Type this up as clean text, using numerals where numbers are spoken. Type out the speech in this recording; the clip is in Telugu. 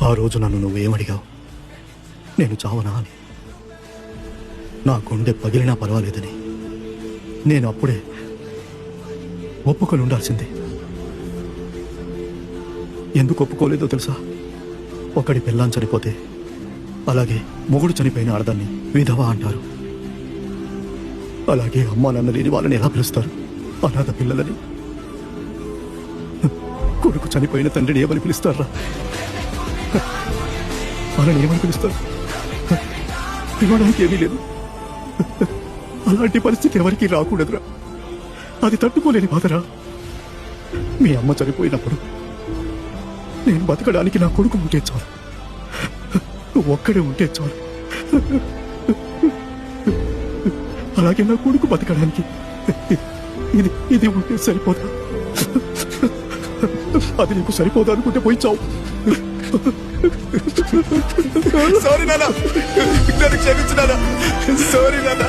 ఆ రోజు నన్ను నువ్వేమడిగావు? నేను చావనా అని. నా గుండె పగిలినా పర్వాలేదని నేను అప్పుడే ఒప్పుకొని ఉండాల్సిందే. ఎందుకు ఒప్పుకోలేదో తెలుసా? ఒకడి పిల్లని చనిపోతే అలాగే మొగుడు చనిపోయిన ఆడదాన్ని విధవ అంటారు. అలాగే అమ్మా నాన్న లేని వాళ్ళని ఎలా పిలుస్తారు? అనాథ పిల్లలని. కొడుకు చనిపోయిన తండ్రిని ఏమని పిలుస్తారా? వాళ్ళని ఏమని పిలుస్తారు? పిలవడానికి ఏమీ లేదు. అలాంటి పరిస్థితి ఎవరికీ రాకూడదురా. అది తట్టుకోలేని బాధరా. మీ అమ్మ చనిపోయినప్పుడు నేను బతకడానికి నా కొడుకు ఉంటే చాలు, నువ్వు ఒక్కడే ఉంటే చాలు. అలాగే నా కొడుకు బతకడానికి ఇది ఉంటే సరిపోదా? అది నీకు సరిపోదా అనుకుంటే పోయి చావు. సారీ నాన్న, నన్ను క్షమించు నాన్న. సారీ నాన్న.